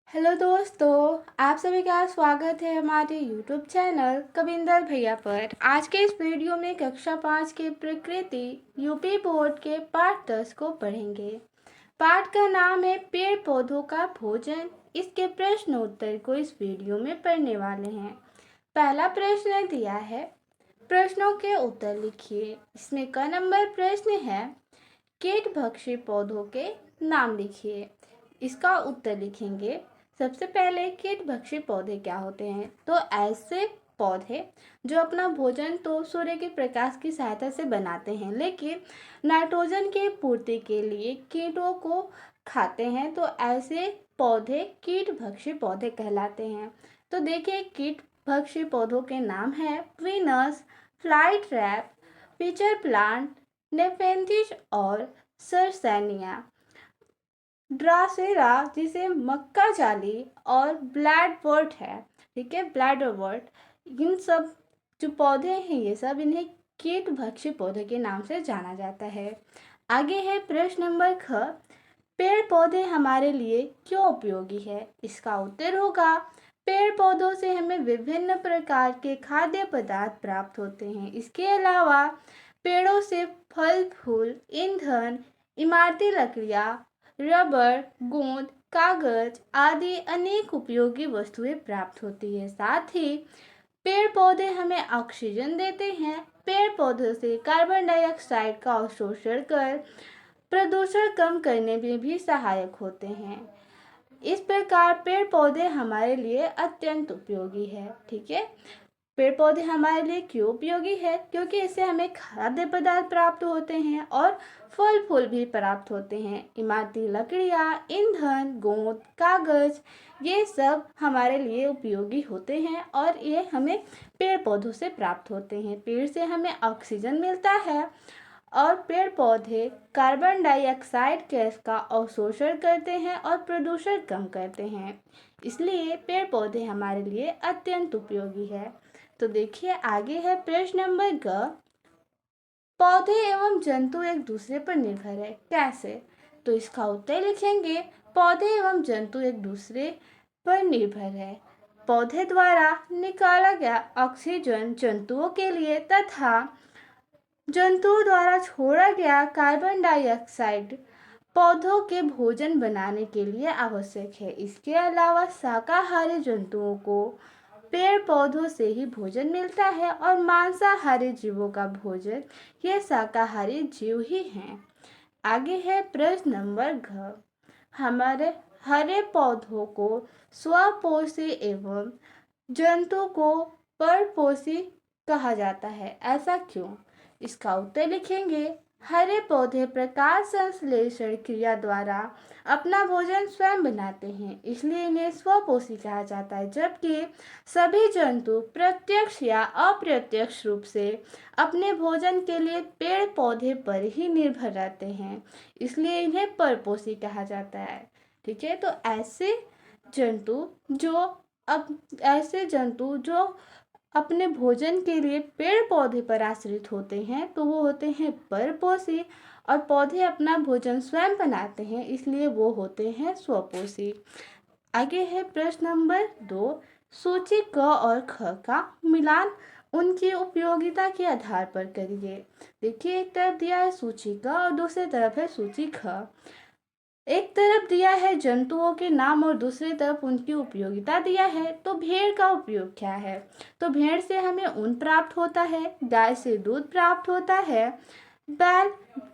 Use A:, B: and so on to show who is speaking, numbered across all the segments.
A: Hello दोस्तों, आप सभी का स्वागत है हमारे यूट्यूब चैनल कविंदर भैया पर। आज के इस वीडियो में कक्षा 5 के प्रकृति यूपी बोर्ड के पाठ 10 को पढ़ेंगे। पाठ का नाम है पेड़ पौधों का भोजन। इसके प्रश्न उत्तर को इस वीडियो में पढ़ने वाले हैं। पहला प्रश्न दिया है, प्रश्नों के उत्तर लिखिए। इसमें का नंबर प्रश्न है, कीट भक्षी पौधों के नाम लिखिए। इसका उत्तर लिखेंगे। सबसे पहले कीट भक्षी पौधे क्या होते हैं? तो ऐसे पौधे जो अपना भोजन तो सूर्य के प्रकाश की सहायता से बनाते हैं, लेकिन नाइट्रोजन की पूर्ति के लिए कीटों को खाते हैं, तो ऐसे पौधे कीट भक्षी पौधे कहलाते हैं। तो देखिए, कीट भक्षी पौधों के नाम है Venus, fly trap, pitcher plant, नेफेंथिस और सरसैनिया। ड्रासेरा जिसे मक्का जाली और ब्लैडवर्ट है, ठीक है, ब्लैडवर्ट। इन सब जो पौधे हैं, ये सब इन्हें कीट भक्षी पौधे के नाम से जाना जाता है। आगे है प्रश्न नंबर ख, पेड़ पौधे हमारे लिए क्यों उपयोगी है? इसका उत्तर होगा, पेड़ पौधों से हमें विभिन्न प्रकार के खाद्य पदार्थ प्राप्त होते हैं। इसके अलावा पेड़ों से फल फूल, ईंधन, इमारती लकड़ियाँ, रबर, गोंद, कागज आदि अनेक उपयोगी वस्तुएं प्राप्त होती है। साथ ही पेड़ पौधे हमें ऑक्सीजन देते हैं। पेड़ पौधों से कार्बन डाइऑक्साइड का अवशोषण कर प्रदूषण कम करने में भी सहायक होते हैं। इस प्रकार पेड़ पौधे हमारे लिए अत्यंत उपयोगी है। ठीक है, पेड़ पौधे हमारे लिए क्यों उपयोगी है? क्योंकि इससे हमें खाद्य पदार्थ प्राप्त होते हैं और फल फूल भी प्राप्त होते हैं। इमारती लकड़ियाँ, ईंधन, गोंद, कागज, ये सब हमारे लिए उपयोगी होते हैं और ये हमें पेड़ पौधों से प्राप्त होते हैं। पेड़ से हमें ऑक्सीजन मिलता है और पेड़ पौधे कार्बन डाइऑक्साइड गैस का अवशोषण करते हैं और प्रदूषण कम करते हैं। इसलिए पेड़ पौधे हमारे लिए अत्यंत उपयोगी है। तो देखिए, आगे है प्रश्न नंबर ग, पौधे एवं जंतु एक दूसरे पर निर्भर है, कैसे? तो इसका उत्तर लिखेंगे, पौधे एवं जंतु एक दूसरे पर निर्भर है। पौधे द्वारा निकाला गया ऑक्सीजन जंतुओं के लिए तथा जंतुओं द्वारा छोड़ा गया कार्बन डाइऑक्साइड पौधों के भोजन बनाने के लिए आवश्यक है। इसके अलावा शाकाहारी जंतुओं को पेड़ पौधों से ही भोजन मिलता है और मांसाहारी जीवों का भोजन ये शाकाहारी जीव ही हैं। आगे है प्रश्न नंबर घ, हमारे हरे पौधों को स्वपोषी एवं जंतु को परपोषी कहा जाता है, ऐसा क्यों? इसका उत्तर लिखेंगे, हरे पौधे प्रकाश संश्लेषण क्रिया द्वारा अपना भोजन स्वयं बनाते हैं, इसलिए इन्हें स्वपोषी कहा जाता है। जबकि सभी जंतु प्रत्यक्ष या अप्रत्यक्ष रूप से अपने भोजन के लिए पेड़ पौधे पर ही निर्भर रहते हैं, इसलिए इन्हें परपोषी कहा जाता है। ठीक है, तो ऐसे जंतु जो अपने भोजन के लिए पेड़ पौधे पर आश्रित होते हैं, तो वो होते हैं परपोषी, और पौधे अपना भोजन स्वयं बनाते हैं, इसलिए वो होते हैं स्वपोषी। आगे है प्रश्न नंबर 2, सूची क और ख का मिलान उनकी उपयोगिता के आधार पर करिए। देखिए, एक तरफ दिया है सूची क और दूसरी तरफ है सूची ख। एक तरफ दिया है जंतुओं के नाम और दूसरी तरफ उनकी उपयोगिता दिया है। तो भेड़ का उपयोग क्या है? तो भेड़ से हमें ऊन प्राप्त होता है, गाय से दूध प्राप्त होता है, बैल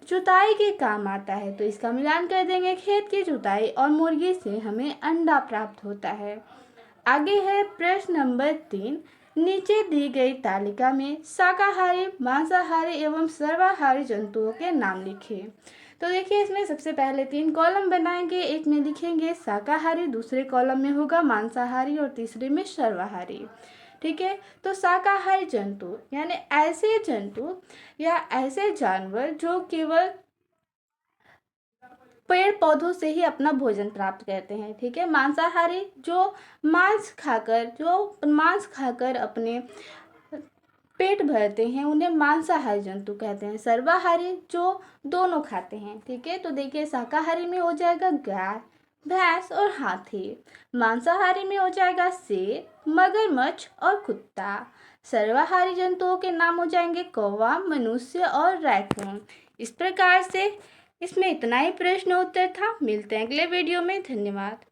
A: जुताई के काम आता है, तो इसका मिलान कर देंगे, खेत की जुताई, और मुर्गी से हमें अंडा प्राप्त होता है। आगे है प्रश्न नंबर 3, नीचे दी गई तालिका में शाकाहारी, मांसाहारी एवं सर्वाहारी जंतुओं के नाम लिखिए। तो देखिए, इसमें सबसे पहले 3 कॉलम बनाएंगे। एक में लिखेंगे शाकाहारी, दूसरे कॉलम में होगा मांसाहारी और तीसरे में सर्वाहारी। ठीक है, तो शाकाहारी जंतु यानी ऐसे जंतु या ऐसे जानवर जो केवल पेड़ पौधों से ही अपना भोजन प्राप्त करते हैं। ठीक है, मांसाहारी जो मांस खाकर अपने पेट भरते हैं, उन्हें मांसाहारी जंतु कहते हैं। सर्वाहारी जो दोनों खाते हैं। ठीक है, तो देखिए, शाकाहारी में हो जाएगा गाय, भैंस और हाथी। मांसाहारी में हो जाएगा शेर, मगरमच्छ और कुत्ता। सर्वाहारी जंतुओं के नाम हो जाएंगे कौवा, मनुष्य और रैकून। इस प्रकार से इसमें इतना ही प्रश्न उत्तर था। मिलते हैं अगले वीडियो में। धन्यवाद।